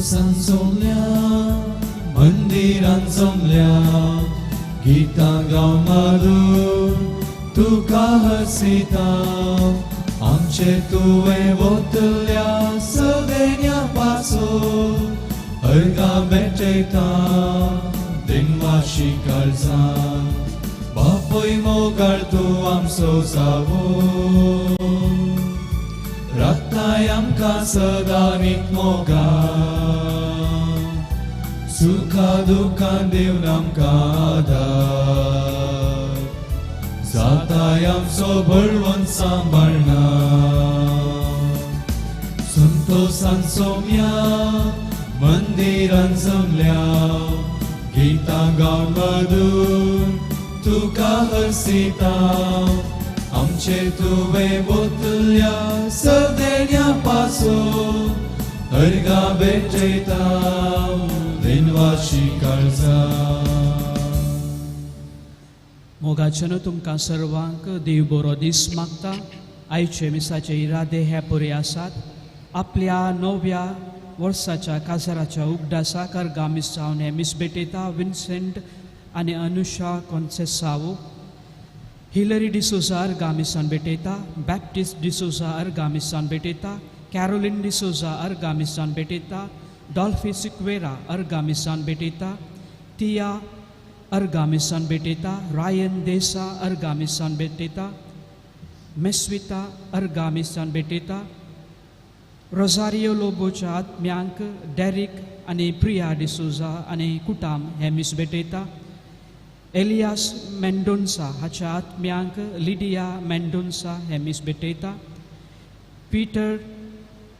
संतोषांसोल्या मंदिरांत जमल्या गितां गावन मारून तुका हसिता आमचे तुवें वतल्या सगळ्या पासून अर्गा भेटयता दिनवाशी काळजां बापूय मोगाळ तूं आमचो जावो राखताय आमकां सदां मोगाळ सुखा दुखां दिवन आमकां आदार जाताय आमचो बळवंत सांबाळना संतोषान सोम्या मंदिरांत जमल्या गितां गावन मधून तुका हसिता आमचे तुवें वतल्या सगळ्या पासून अर्गा भेटयता दिनवाशी काळजां मोगाचें तुमकां सर्वांक देव बरो दीस मागता आयचे मिसाचे इरादे हे बरे आसात आपल्या नव्या वर्साच्या काजाराच्या उगडासाक अर्गामीस जावन हे मीस भेटयता विन्सेंट आनी अनुषा कॉन्सेसावो हिलरी डिसोजा अर्गामिसान भेटयता बॅप्टिस्ट डिसोजा अर्गामिसान भेटयता कॅरोलिन डिसोजा अर्गामिसान भेटयता डॉल्फी सिक्वेरा अर्गामिसान भेटयता तिया अर्गामिसान भेटयता रायन देसा अर्गामिसान भेटयता मेस्विता अर्गामिसान भेटयता रोजारियो लोबोच्या आत्म्यांक डेरिक आनी प्रिया डिसोजा आनी कुटाम हे मीस भेटयता एलियास मेंडोन्सा हाच्या आत्म्यांक लिडिया मेंडोन्सा हे मीस भेटयता पीटर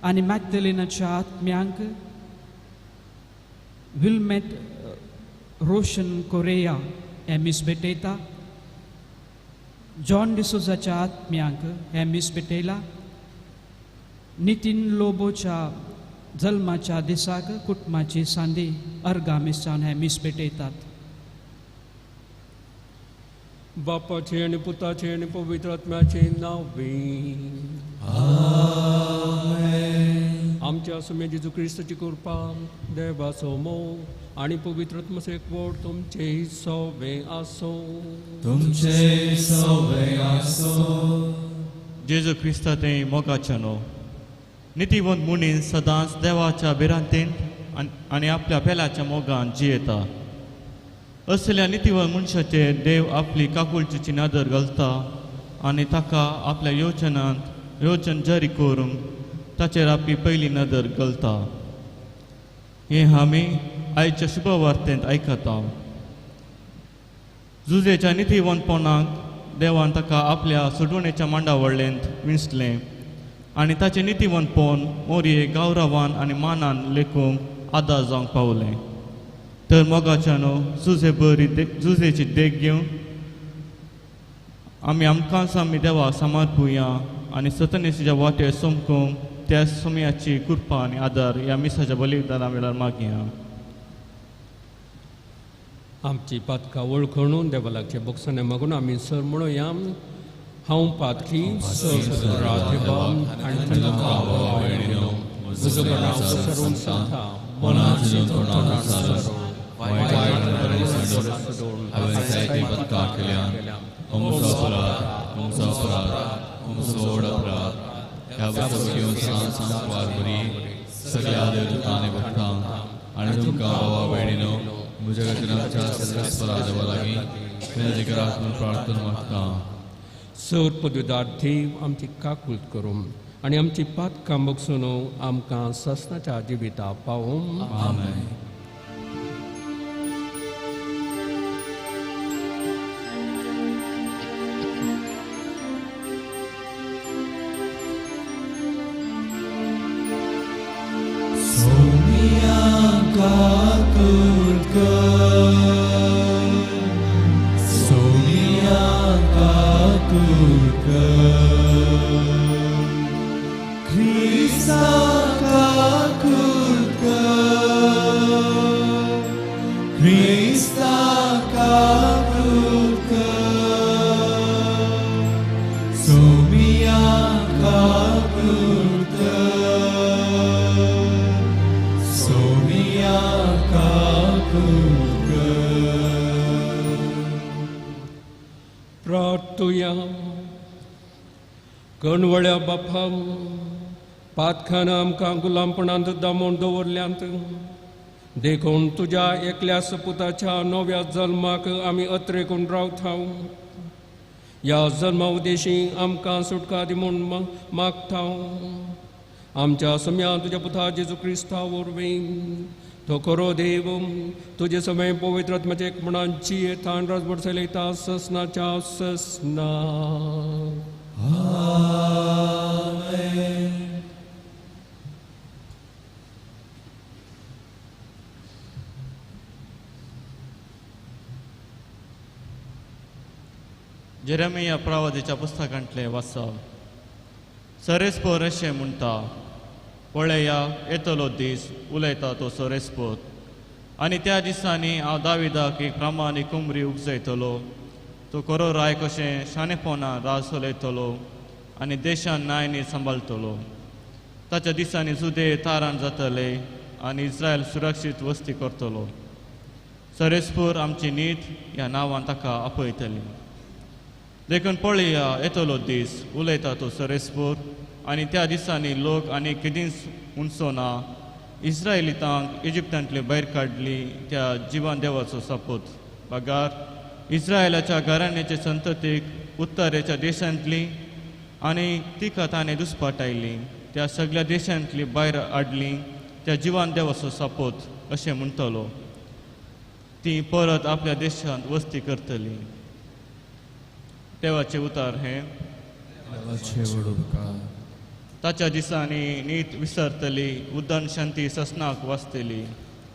आनी मॅग्दलिनाच्या आत्म्यांक विल्मेट रोशन कोरेया हे मीस भेटयता जॉन डिसोजाच्या आत्म्यांक हे मीस भेटयला नितीन लोबोच्या जल्माच्या दिसाक कुटुंबाची सांदी अर्गामिसान हे मीस भेटयतात बापाचे आणि पुताचे आणि पवित्र आत्म्याचे नावे आमच्या समे जेजू क्रिस्ताची कृपा देवाचो मोग आणि पवित्र आत्म्याचो एकवट तुमचे सवे आसो तुमचे सवे आसो जेजू क्रिस्ताते मोगाचनो नितीवंत मुनीस सदांच देवाच्या भिरांतीन आनी आपल्या पेलाच्या मोगान जियेता असल्या नितीवंत मनशाचेर देव आपली काकुळचीची नदर घालता आनी ताका आपल्या योचन जारी करूंक ताचेर आपली पयली नदर घालता हे आमी आयच्या शुभवार्तेंत आयकता झुजेच्या नितीवंतपणाक देवान ताका आपल्या सोडवणेच्या मांडा व्हडलेंत विंचलें आनी ताचें नितीवंतपण मोरये गौरवान आनी मानान लेखूंक आदार जावंक पावलें तर मोगाच्यानो झुजेची देख घेवन आमी आमकांच आमी देवा समर्पुया आनी सतनेच्या वाटेर सोमकूंक त्या समयाची कृपा आनी आदार ह्या मिसाच्या बलिदाना वेळार मागया आमची पातकां वळखून देवालाचे बक्षणे मागून आमी सर म्हणूया हांव पातकी राधेबाम आनी सरून सांगता मनाची सगळ्या देवदूतांनी भक्तां आनी तुमकां बाबा भयणीनो म्हज्या गतिनाच्या सदस्वरा देवा लागीं विनंती करात म्हूण प्रार्थना मागता सर पदवीदार देव आमची काकूळट करूं आनी आमची पातकां बगसून आमकां ससनाच्या जिविता पावूं आमेन So कणवळ्या बापा पातखाना आमकां गुलामपणांत दामोवन दवरल्यांत देखून तुज्या एकल्या सपुताच्या नव्या जल्माक आमी अत्रेकून रावता. ह्या जल्मा उद्देशी आमकां सुटका दी म्हूण मागता. आमच्या सम्या तुज्या पुता जेजू क्रिस्ता वरवीं तो खरो देव तुजे समय पवित्र आत्म्याच्या एकमणांची येतान राजभर चलयता ससनाच्या ससना. जेरेमिया प्रवादीच्या पुस्तकांतले वाचप. सरेस्पोर अशें म्हणटा, पळया येतलो दीस उलयता तो सरेस्पोर, आनी त्या दिसांनी हांव दाविदाक एक प्रामाणीक कोंबरी उपजयतलो. तो खरो राय कशें शाणेपणान राज चलयतलो आनी देशान न्याय सांबाळटलो. ताच्या दिसांनी जुदे तारण जातले आनी इस्रायल सुरक्षीत वस्ती करतलो. सरेस्पोर आमची नीत ह्या नांवान ताका आपयतली. देखून पळया येतलो दीस उलयता तो सरेस्पोर, आनी त्या दिसांनी लोक आनी कितेंच उणसो ना. इस्रायलितांक इजिप्तांतली भायर काडली त्या जिवान देवाचो सपूत. पगार इस्रायलाच्या घराण्याचे संततीक उत्तरेच्या देशांतली आनी तिका ताणें दुस्पाटायली त्या सगळ्या देशांतली भायर हाडली त्या जिवान देवाचो सपूत अशें म्हणटलो. ती परत आपल्या देशांत वस्ती करतली. देवाचे उतार हें. ताच्या दिसांनी नीत विसरतली, उदंड शांती ससनाक वाचतली.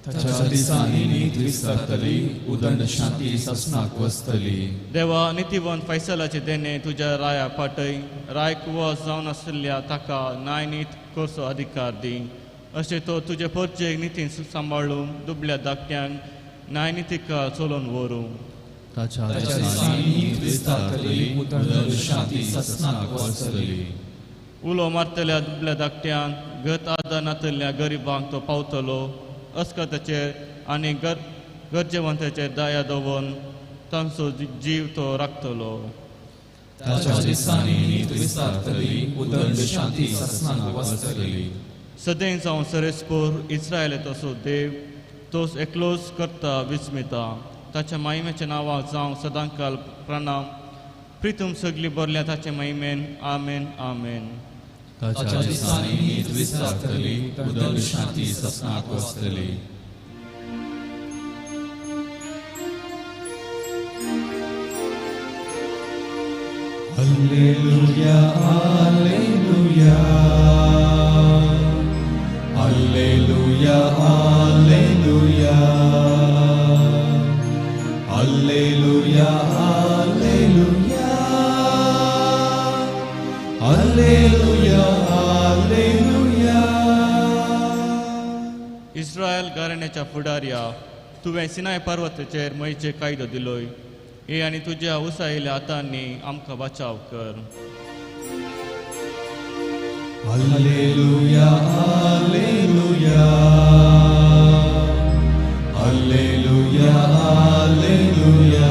ताच्या दिसांनी नीत विसरतली, उदंड शांती ससनाक वचतली. देवा नितीवंत फैसलाचे देणे तुज्या राया पाटय. रायक वस जावन आशिल्ल्या ताका न्याय नीत करचो अधिकार दी. अशें तो तुजे परचेक नितीन सांबाळून दुबळ्या धाकट्यांक न्याय नितिका चलोवन व्हरूं. ताच्या दिसांनी नीत विसरतली, उदंड शांती ससनाक वचतली. उलो मारतल्या दुबळ्या धाकट्यांक गत आदार नातल्या गरिबांक तो पावतलो. अस्कताचेर आनी गरजेवंताचेर दया दवरून तांचो जीव तो राखतलो. ताच्या दिसांनी नीत विसरतली, उदंड शांती ससनाक वचतली. सदैव जावन सरेस्पोर इस्रायलाचो असो देव तोच एकलोच करता विस्मिता. ताच्या महिमेच्या नांवाक जावं सदांकाल प्रणाम. प्रितूम सगळी बरल्या ताचे महिमेन. आमेन आमेन. ताच्या दिसांनी नीत विसरतली, उदंड शांती ससनाक वचतली. Alleluia, Alleluia, Alleluia, Alleluia, Alleluia, Alleluia, Alleluia, Alleluia. Israel घराण्याच्या फुडाऱ्या, तुवें सिनाय पर्वताचेर मयचे कायदो दिलोय. हे आनी तुज्या उसायल्या हातांनी आमकां बचाव कर. Alleluia, Alleluia, Alleluia, Alleluia,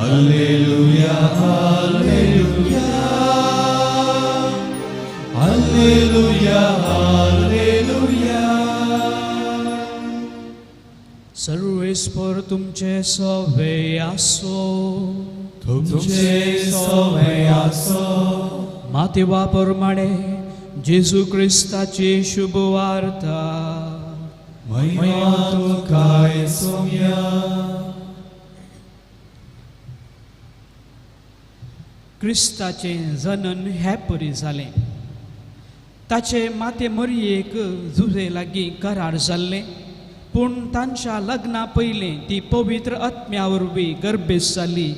Alleluia, Alleluia, Alleluia, Alleluia. सर्वेस्पर तुमचे सवे आसो. तुमचे सवे आसो. मातेवा प्रमाणे जेजू क्रिस्ताची शुभ वार्ता. महिमा तुका येसोव्या. क्रिस्ताचे जनन हे परी जालें. ताचे माते मरयेक जुजे लागीं करार जाल्ले, पूण तांच्या लग्ना पयलीं ती पवित्र आत्म्या वरवीं गर्भेस जाली.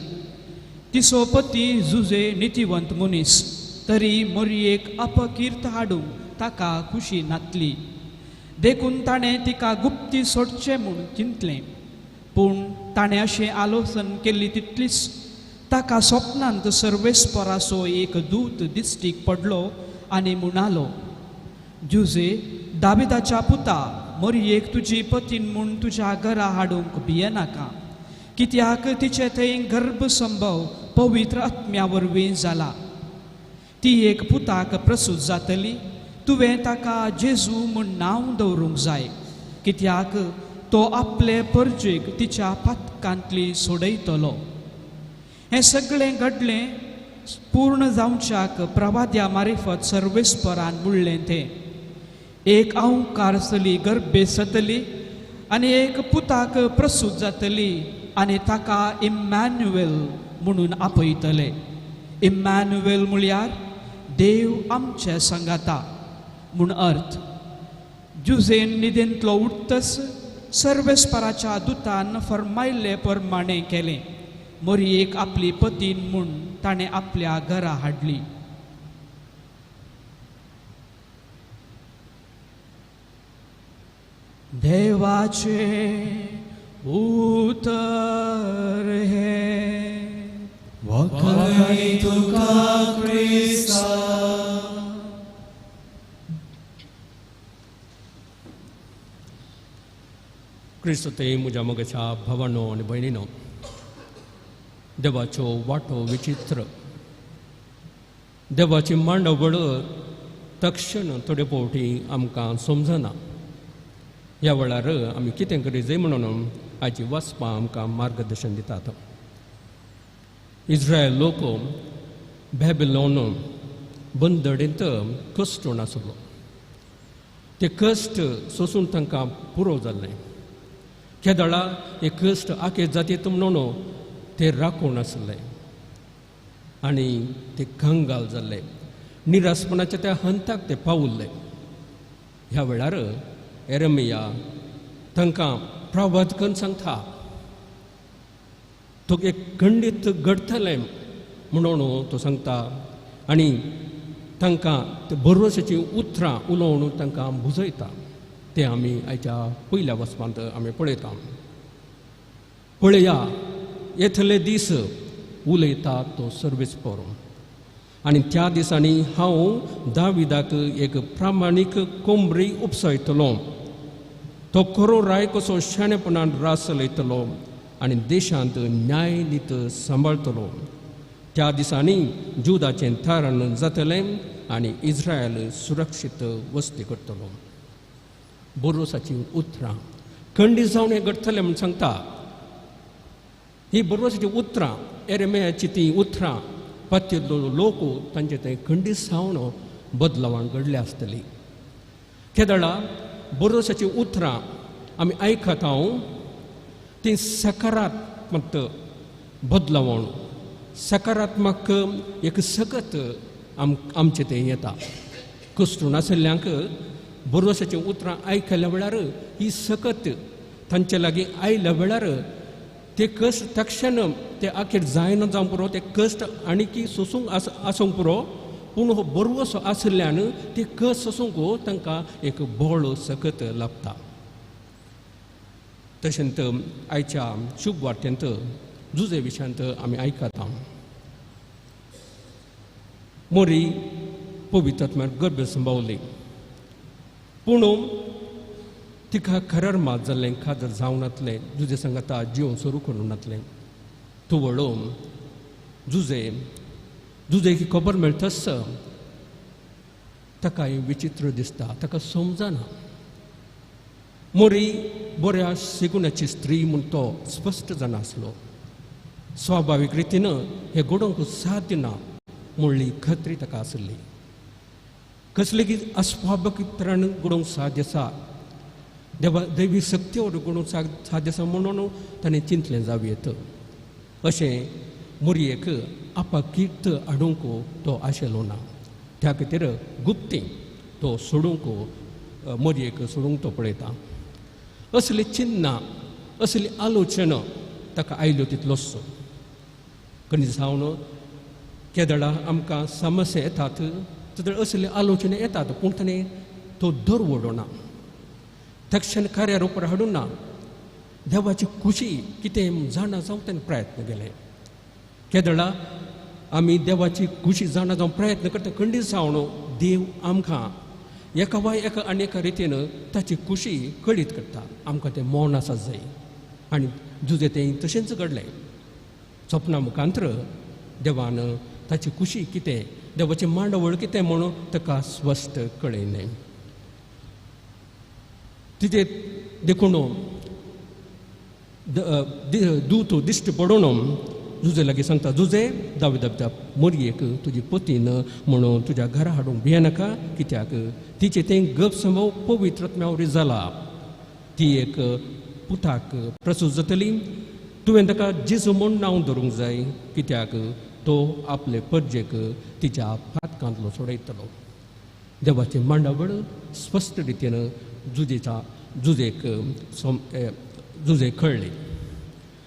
तिचो पती जुजे नितीवंत मनीस, तरी मरयेक अपकीर्त हाडूंक ताका खुशी नातली. देखून ताणें तिका गुप्ती सोडचें म्हूण चिंतलें. पूण ताणें अशें आलोचन केल्ली तितलीच ताका स्वप्नांत सर्वेस्पराचो एक दूत दिश्टीक पडलो आनी म्हणालो, जुजे दाविदाच्या पुता, मरयेक तुजी पतीन म्हूण तुज्या घरा हाडूंक भियेनाका. कित्याक तिचे थंय गर्भसंभव पवित्र आत्म्या वरवीं जाला. ती एक पुताक प्रसूत जातली. तुवें ताका जेजू म्हूण नांव दवरूंक जाय, कित्याक तो आपले परजेक तिच्या पातकांतली सोडयतलो. हें सगळें घडलें पूर्ण जावच्याक प्रवाद्या मार्फत सर्वेस्परान म्हणलें तें. एक आंवकारसली गर्भे सतली आनी एक पुताक प्रसूत जातली आनी ताका इम्मॅन्युएल म्हणून आपयतले. इम्मॅन्युएल म्हळ्यार देव आमचे संगाता म्हूण अर्थ. जुजेन न्हिदेंतलो उठतस सर्वेस्पराच्या दुतान फर्मायल्ले प्रमाणें केलें. मरयेक आपली पतीन म्हूण ताणें आपल्या घरा हाडली. देवाचे उतर हे वखणाई तुका क्रिस्ता. क्रिस्त ते म्हज्या मोगाच्या भावांनो आनी भयणीनो, देवाच्यो वाटो विचित्र. देवाची मांडावळ तक्षण थोडे फावटी आमकां समजना. ह्या वेळार आमी कितें करी जाय म्हणून आयची वाचपां आमकां मार्गदर्शन दितात. इस्रायल लोक बॅबिलॉन बंदडेंत कश्ट आसलो. ते कश्ट सोसून तांकां पुरो जाल्लें. केदळा हे कश्ट आखे जातीत म्हणून ते राखून आसले आनी ते कंगाल जाल्ले. निरासपणाच्या त्या हंताक ते पावुल्ले. ह्या वेळार एरमिया तांकां प्रवाद करून सांगता, तो एक खंडीत घडतलें म्हणून तो सांगता आनी तांकां ते भरवशेची उतरां उलोवन तांकां बुजयता. ते आमी आयच्या पयल्या वचपांत आमी पळयता. पळया, येतले दीस उलयता तो सर्वेस्पर. आनी त्या दिसांनी हांव दाविदाक एक प्रामाणीक कोंबरी उपसयतलो. तो खरो राय कसो शाणेपणान रास चलयतलो आनी देशांत न्याय नीत सांबाळतलो. त्या दिसांनी जुदाचें थारण जातलें आनी इस्रायल सुरक्षीत वस्ती करतलो. बोरोसाची उतरां खंडीत जावन हें घडटलें म्हूण सांगता. ही बोरोसाची उतरां, एरमेयाची ती उतरां पातिल्लो लोक तांचे थंय खंडीत जावन बदलावण घडली आसतली. केदळा बोरोसाची उतरां आमी आयकत ती सकारात्मक बदलावण, सकारात्मक एक सकत आमचे थंय येता. कश्टून आशिल्ल्यांक बोरोसाची उतरां आयकल्या वेळार ही सकत तांचे लागीं आयल्या वेळार ते कश्ट तक्षण ते आखेर जायना जावंक पुरो. ते कश्ट आनीकी सोसूंक आसूंक पुरो, पूण हो बोरवोसो आशिल्ल्यान ते कश्ट सोसूंक तांकां एक बोळ सकत लाभता. तशेंच आयच्या शुभ वार्तेंत जुजे विशयांत आमी आयकता. मोरी पवित्र आत्म्यान गर्भ संभावली, पूण तिका खरार मात जाल्लें खातर जावन नातलें. जुजे सांगता जिवन सुरू करून नातलें. तूं वळो जुजे ही खबर मेळटस ताका विचित्र दिसता, ताका समजना. मोरी बऱ्या सेगुणाची स्त्री म्हूण तो स्पश्ट जावन आसलो. स्वाभावीक रितीन हें घडोवंक साध्य ना म्हणली खात्री ताका आसली. कसले की अस्वाभावीक तरान घडोवंक साध्य आसा, दैवी शक्ती वर घडोवंक साध्य आसा म्हणून ताणें चिंतलें जावयेत. अशें मोरयेक आपाकीत हाडूंक तो आशिल्लो ना. त्या खातीर गुप्ती तो सोडूंक मोरयेक सोडूंक तो पळयता. असली चिन्नां, असली आलोचना ताका आयल्यो तितलोच. कणी जावन केदळा आमकां समस्या येतात, तर असले आलोचना येतात, पूण ताणें तो दर वडोना. तक्षण कार्यार उपर हाडून ना. देवाची खुशी कितें जाणा जावंक ताणें प्रयत्न केले. केदळा आमी देवाची खुशी जाणा जावंक प्रयत्न करता, खंडीत जावन देव आमकां एका वा एका आनी एका रितीन ताची खुशी कळीत करता. आमकां तें मौन आसत जाय. आनी जुजे तें तशेंच घडलें. स्वप्ना मुखांतर देवान ताची खुशी कितें देवाची मांडवळ कितें म्हणून ताका स्पश्ट कळयलें. तिचे देखून दूत दिश्ट पडून जुजे लागीं सांगता, जुजे दाविदाच्या मोरयेक तुजी पतीन म्हणून तुज्या घरा हाडूंक भियेनाका, कित्याक तिचे तें गपसमो पवित्र आत्म्यावरी जाला. ती एक पुताक प्रसूत जातली. तुवें ताका जेजू म्हूण नांव धरूंक जाय, कित्याक तो आपले परजेक तिच्या फातकांतलो सोडयतलो. देवाची मांडावळ स्पश्ट रितीन जुजेक कळ्ळी.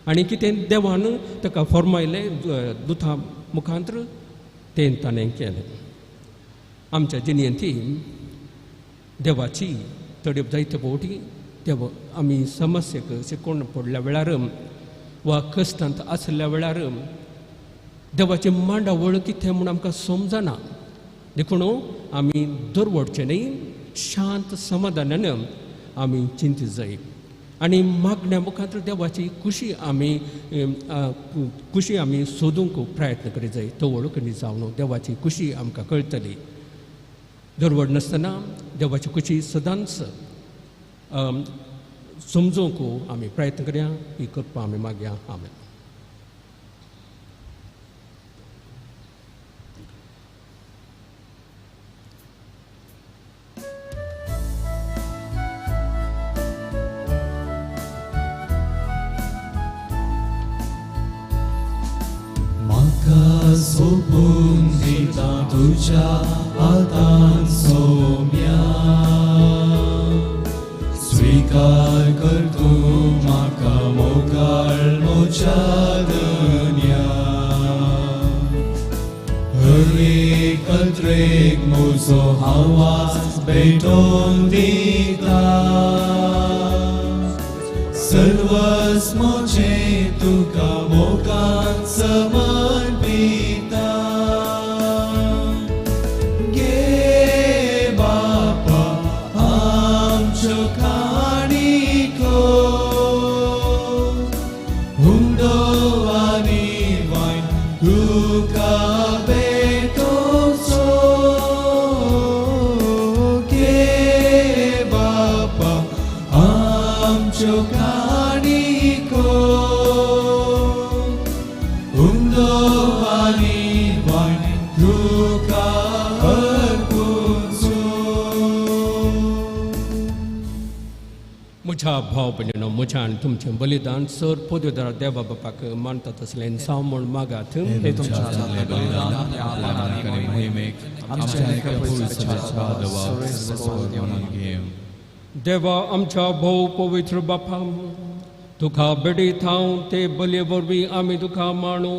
आनी कितें देवान ताका फर्मायलें दुता मुखांतर तें ताणें केलें. आमच्या जिणेंत देवाची तडीप जायते फावटी देव आमी समस्येक शिकोवन पडल्या वेळार वा कश्टांत आसल्या वेळार देवाची मांडावळ कितें म्हूण आमकां समजना. देखून आमी दरवडचें न्ही, शांत समाधानान आमी चिंतीत जाय आनी मागण्या मुखांतर देवाची खुशी आमी सोदूंक प्रयत्न करीत जाय. तो वळखणी जावन देवाची खुशी आमकां कळटली. दरवड नासतना देवाची खुशी सदांच समजूंक आमी प्रयत्न करया. ही कृपा आमी मागया. आमेन. म्हाका सोपून दिता तुज्या हातान सोम्या, स्वीकार कर तूं म्हाका मोगाळ म्हज्या धन्या. हर एक कत्रेक म्हजो आवाज भेटोवन दिता, सर्वच म्हजें तुका मोगान समर्पिता. गे बापा आमच्यो काणिको, हुंडो आनी वायन तुका भेटोवचो. गे बापा आमच्यो काणिको, हुंडो आनी वायन तुका अर्पुचो. म्हज्या भाव भयणीनो, म्हज्या आनी तुमचें बलिदान सर पदवेदार देवा बापाक मानता तसलें जावं म्हूण मागात. हे तुमच्या बलिदान आनी मोहिमेक आमच्या देवा आमच्या भोव पवित्र बापा, तुका बेडीत हांव ते बलये वरवीं आमी तुका माणू.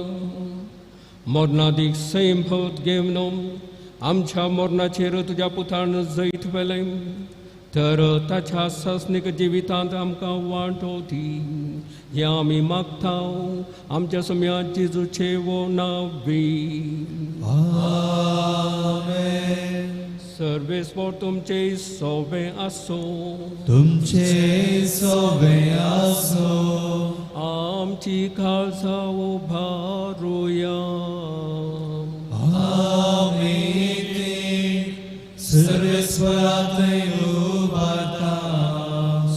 मरणादीक सैम भोत घेवन आमच्या मरणाचेर तुज्या पुतान जैत वेलें, तर ताच्या सस्नीक जिवितांत आमकां वांटो दी. हें आमी मागता आमच्या सम्या जेजूचे वो नांवी. आमेन. सर्वेस्वर तुमचे सोबे आसो. तुमचे सोबे आसो. आमची खालसा उभारुया. आमी सर्वेस्वरांतय उबारता.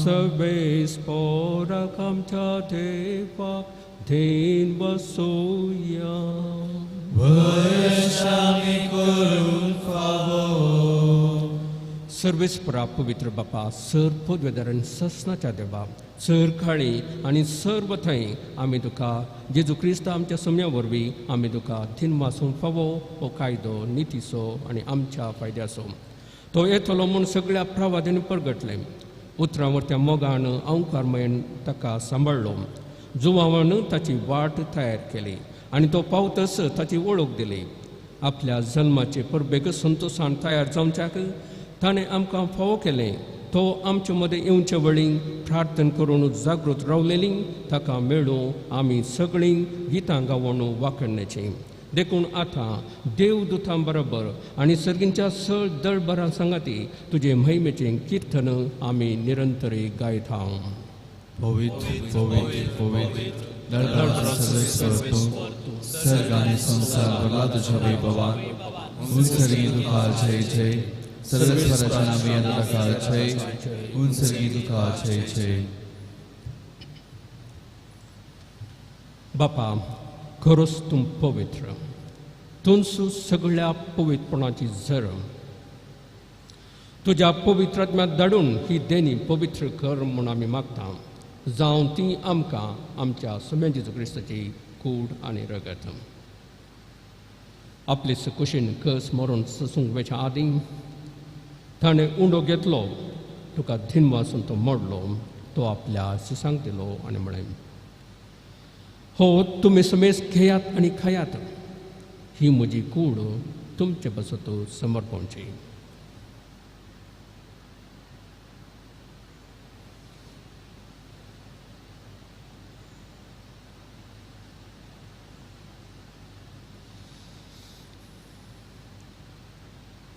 सर्वेस्पराक आमच्या देवा धेन बसोया. वर्षामी करून फावो. सर्वेस्परा पवित्र बापा, सर पदवेदारान ससनाच्या देवा, सर काळी आनी सर्व थंय आमी तुका जेजू क्रिस्त आमच्या सम्या वरवीं आमी तुका थिन वासून फावो हो कायदो नितीचो आनी आमच्या फायद्याचो. तो येतलो म्हूण सगळ्या प्रवाद्यांनी परगटले. उतरावरत्या मोगान अवकारमयन ताका सांबाळलो. जुवावान ताची वाट तयार केली आनी तो पावतस ताची वळख दिली. आपल्या जल्माचे परबेग संतोशान तयार जावच्याक ताणें आमकां फावो केलें. तो आमचे मदें येवचे वेळी प्रार्थना करून जागृत रावलेली ताका मेळूं आमी सगळीं गितां गावून वाखणण्याचें. देखून आतां देवदुतां बरोबर आनी सर्गींच्या सळ दळबरां सांगाती तुजे महिमेचें कीर्तन आमी निरंतरी गायता. पवित्र पवित्र पवित्र धडधड सर्वेश्वर तू सर्ग आणि संसार भरला तुझ्या वैभवात उंचरगी तुका जय जय सर्वेश्वराच्या नामे तुका जय उंचरगी तुका जय जय. बापा खरोच तूं पवित्र, तुमचो सगळ्या पवित्रपणाची झर. तुझ्या पवित्रात्म्यात धाडून ही देणी पवित्र कर म्हूण आमी मागता. जावं ती आमकां आमच्या समेन जेजू क्रिस्ताची कूड आनी रगत. आपले कुशीन कस मरून ससूंक वेच्या आदीं ताणें उंडो घेतलो, तुका धिन वाचून तो मोडलो, तो आपल्या शिसांक दिलो आनी म्हळें, हो तुमी समेस घेयात आनी खायात, ही म्हजी कूड तुमचे बसत समर्पणची.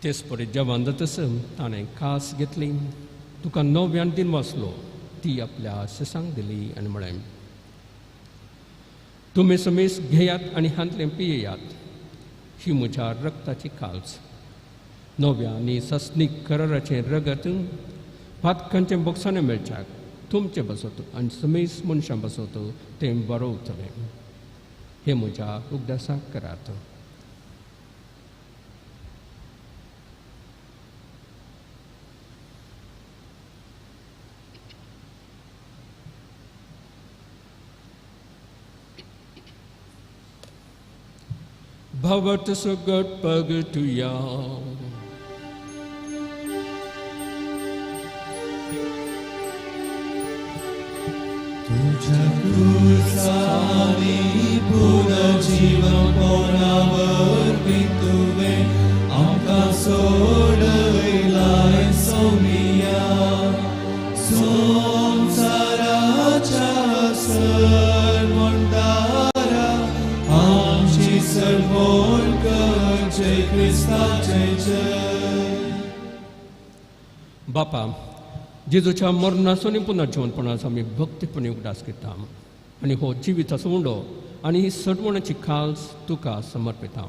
तेच परी जेवण जातस ताणें कास घेतली, तुका नव्यान दिन वाचलो, ती आपल्या शिसांक दिली आनी म्हळें, तुमी समेस घेयात आनी हांतलें पियेयात, ही म्हज्या रक्ताची काल्स. नव्या आनी सस्नीक कराराचें रगत पातकांचे बोक्सांनी मेळच्याक तुमचे बसत आनी समेस मनशां बसत तें बरो उरतलें. हे म्हज्या उगडासाक करात. भवत सुगत पग तुया तुझ्या क्रूसानी पुनर्जीवन कोणावर पितुवे आमकां सोडयलाय सोमिया. संसाराच्या सरमंडारा आमची सरमोड कर, जय क्रिस्ता जय जय. बापा जेजूच्या मरणासून पुनर्जीवनपणास आमी भक्तीपणे उगडास करता आनी हो जिविताचो उंडो आनी ही सडवणाची खाल्स तुका समर्पिता.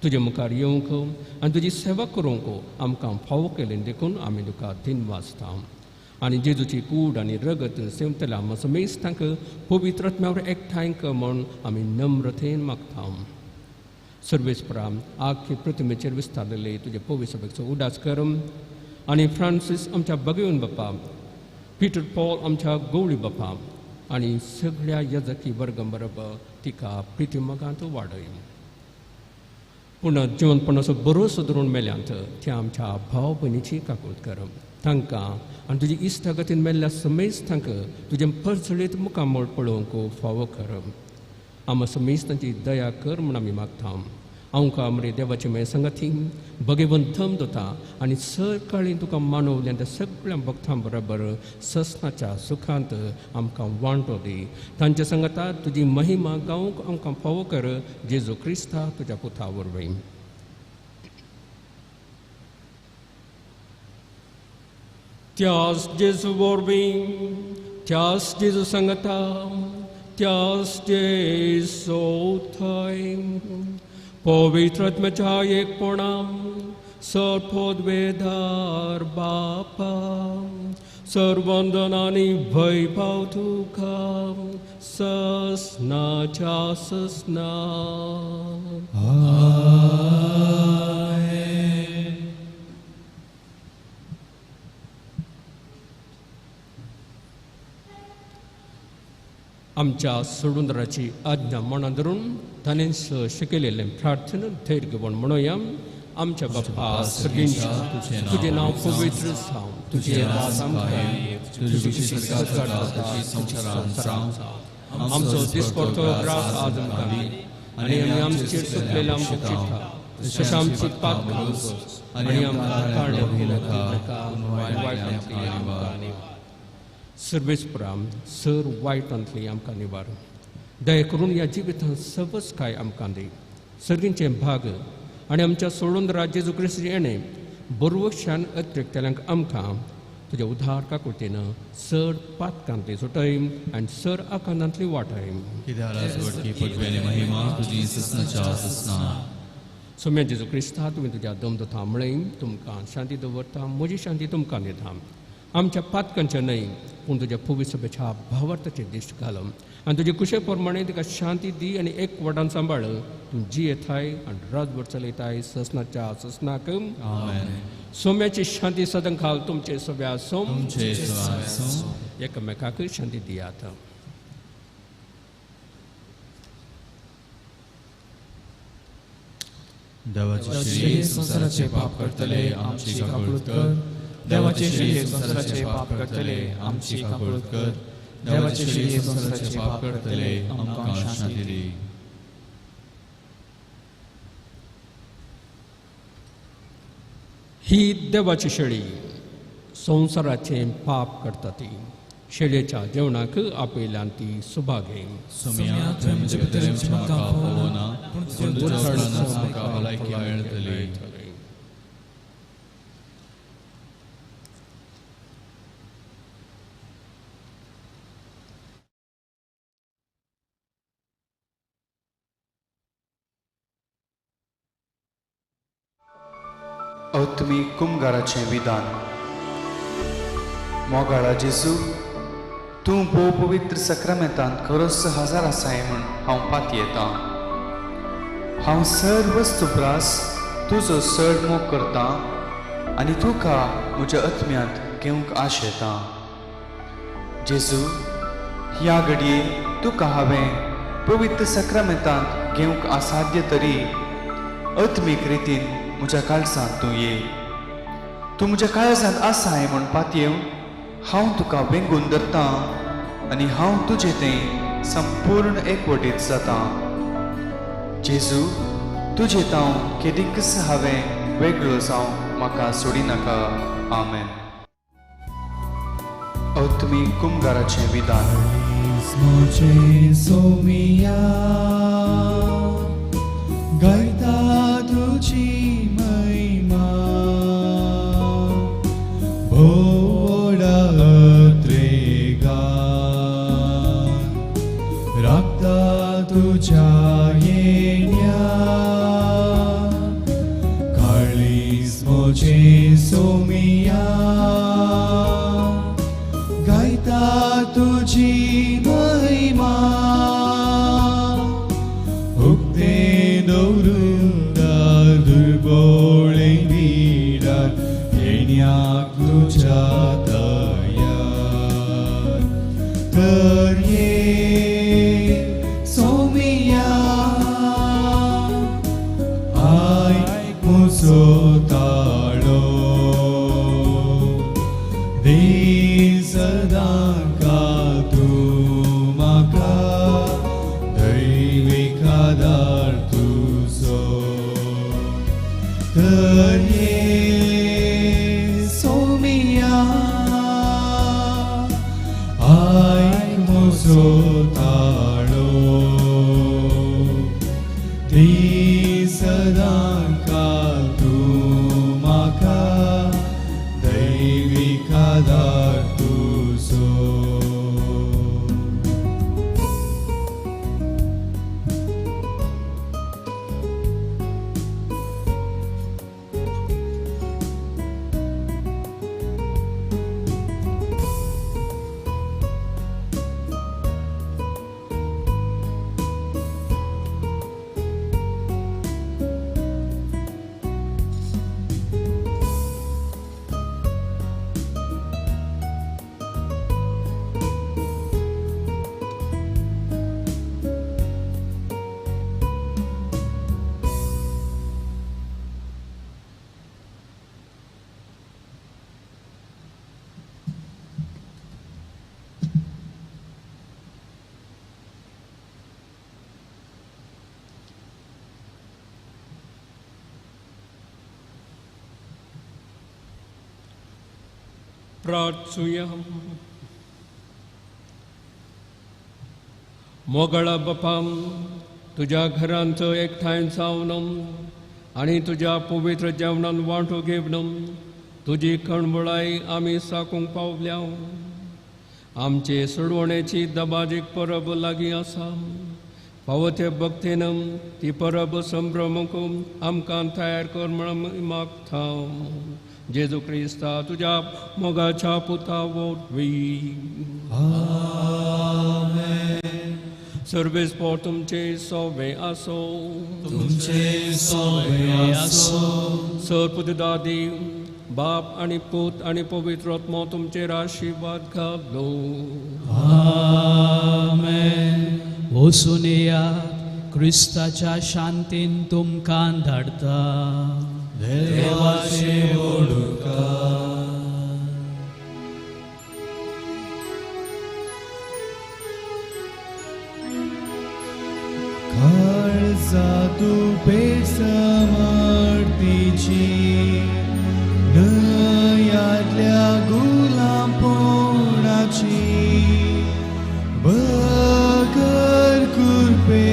तुजे मुखार येवंक आनी तुजी सेवा करूंक आमकां फावो केलें देखून आमी तुका दिन वाचता. आनी जेजूची कूड आनी रगत सेवतल्या म्हजो मेज तांकां पवित्र आत्म्यावर एकठांय कर म्हूण आमी नम्रतेन मागता. सर्वेस्परा आख्खे प्रतिमेचेर विस्तारलेले तुजे पवित्र सभेचो उदास कर. आनी फ्रांसीस आमच्या भगवन बापा, पिटर पॉल आमच्या गवळी बापा आनी सगळ्या यजकी वर्गां बरोबर तिका प्रितीमगांत वाडय. पुनर्जीवनपणाचो भरोसो धरून मेल्यांत त्या आमच्या भाव भयणीची काकूट कर. तांकां आनी तुजी इश्टागतीन मेल्ल्या समेज तांकां तुजें परचळीत मुखामळ पळोवंक फावो कर. आम समेज तांची दया कर म्हूण आमी मागता. आमकां आमरे देवाचे मे संगती भगवंतम दोता आनी सरकाळी तुका मानवल्या त्या सगळ्या भक्तां बरोबर ससनाच्या सुखांत आमकां वांटो दी. तांच्या संगताक तुजी महिमा गावंक आमकां फावो कर. जेजू क्रिस्ता तुज्या पुता वरवीं. त्याच जेजू वरवीं, त्याच जेजू संगता, त्याच जेजू थंय पवित्र आत्म्याच्या एकपणान सर्वोद्वेदार बापा सर्वंदन आनी वैभव तुका ससनाच्या ससना. आमच्या सोडुंदराची आज्ञा मनात धरून ताणें शिकयलेलें प्रार्थना धैर्य घेवन म्हणुया. आमच्या बापा सर्गींच्या तुजें नांव पवित्र जावं, तुजें राज आमकां आमचो दिसपडटो ग्रास आज आमकां दी आनी आमी आमचेर चुकलेल्या आमकां चिंता तशें आमची पाप करूं आनी आमकां काडून नाका वायटांतली आमकां निवार. सर्वेस्पराम सर वायटांतली आमकां निवार. दया करून ह्या जिवितांत सबच काय आमकां दी. सर्गींचे भाग आनी आमच्या सोडून जेजू क्रिस्त येणें बरोवशान अतिरिक्तल्यांक आमकां तुज्या उद्धारका कृतीनं सर पातकांतली सुटय आनी सर आकांतांतली वाटय. कित्याक आजवडकी पदवी आनी महिमा तुजी ससनाच्या ससना. सोम्या जेजू क्रिस्ता तुमी तुज्या दमदता म्हळें तुमकां शांती दवरता, म्हजी शांती तुमकां दिता. आमच्या पातकांच्या न्हय पूण तुज्या पवित्र सभेच्या भावार्थाचेर दिश्ट घाल आनी तुजे कुशे प्रमाणे तिका शांती दी आनी एक वटान सांबाळ. तूं जी येताय आनी रातभर चलयताय ससनाच्या ससनाक. आमेन. सोम्याची शांती सदां घाल तुमचे सगळ्या सोम तुमचे सवासो एकामेकाक शांती दियात. देवाचे श्री संसाराचे पाप करतले आमची काकूळट कर. देवाचे श्री संसाराचे पाप करतले आमची काकूळट कर. देवाचे श्री संसाराचे पाप करतले आमकां शांती दी. ही देवाची शेळी संसाराचे पाप करता ती. शेळयेच्या जेवणाक आपयल्यान ती सुभागे. सोम्या तुवें म्हजे भितर म्हाका पळोवना पूण तुज्या उतरांत म्हाका भलायकी मेळटली. तुमी कुमगाराचें विधान. मोगाळा जेजू, तूं भोव पवित्र सक्रामेंतांत खरोच हजर आसाय म्हूण हांव पाती येतां. हांव सर वस्तुप्रास तुजो चड मोग करतां आनी तुका म्हज्या आत्म्यांत घेवंक आश येता. जेजू, ह्या घडये तुका हांवें पवित्र सक्रामेंतांत घेवंक असाध्य तरी आत्मीक रितीन म्हज्या काळजांत तूं ये. तूं म्हज्या काळजांत आसाय म्हूण पातयेव हांव तुका वेंगून धरतां आनी हांव तुजें तें संपूर्ण एकवटीत जाता. जेजू, तुजें तांव केदींकच हांवें वेगळो जावं म्हाका सोडिनाका. आमेन. तुमी कुमगाराचें विधान. Smoche somia gaita tuji maima bhoda trega rakta tuja yenya kali smoche somia gaita tuji महिमा उक्ते दौरुंदार दुर्बोळे विडार येण्याक तुझ्या तयार. तर ये सोमिया आयक म्हजो ताळो दे सदां सोमिया आयक म्हजो ताळो दी सदां काल तूं म्हाका दैवीक आदार तुजो. प्रार्थुया. मोगळा बापाम, तुज्या घरांत एकठांय जावन आनी तुज्या पवित्र जेवणान वांटो घेवन तुजी कणबळाई आमी साकूंक पावल्या आमचे सोडवणेची दबाजीक परब लागीं आसा पावते भक्तीन ती परब संभ्रमक आमकां तयार कर म्हणून मागता जेजू क्रिस्ता तुज्या मोगाच्या पुता वोटवी सर्वेस्पोर तुमचे सोवे आसो तुमचे सोवे आसो सर्पुद दादी बाप आणि पूत आणि पवित्र आत्मा तुमचेर आशीर्वाद घालो आमेन. वचून येयात क्रिस्ताच्या शांतीन तुमकां धाडटा देवाचे ओडुका काळजा तू पेट समर्थीची नयातल्या गुलामपणाची बगर कुरपे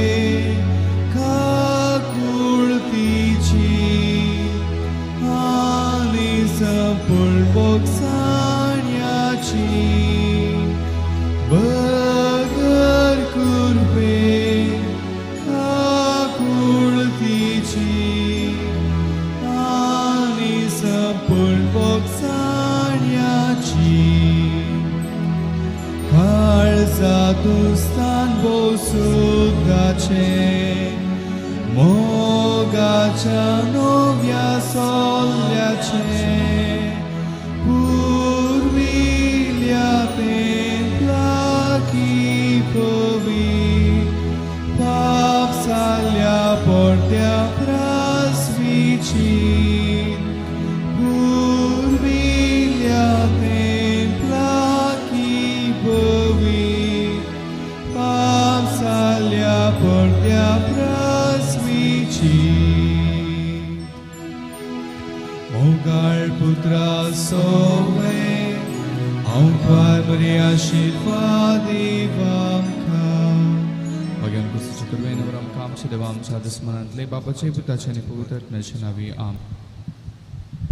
काकुळतीची आणि संपूर्ण बोगसाण्याची बगर कुरपे काकुळतीची आणि संपूर्ण बोगसाण्याची काळजातून स्थान बोसुदाचे मोगाच्या नव्या सोल्याचे पूर्विल्या तेंतलाकी पवी पाप साल्या पोरत्या प्रासवीची पूर्विल्या तेंतलाकी पवी पाप साल्या पोरत्या प्रासवीची मोगाळ पुत्रा सोवे औकार बरे आशीर्वाद आमकां भगवान कृष्णाच्या कृपेन आमकां आमच्या देवा आमच्या आदस्मरांतले बापाचे पुताचे आनी पवित्र आत्म्याचे नावी आम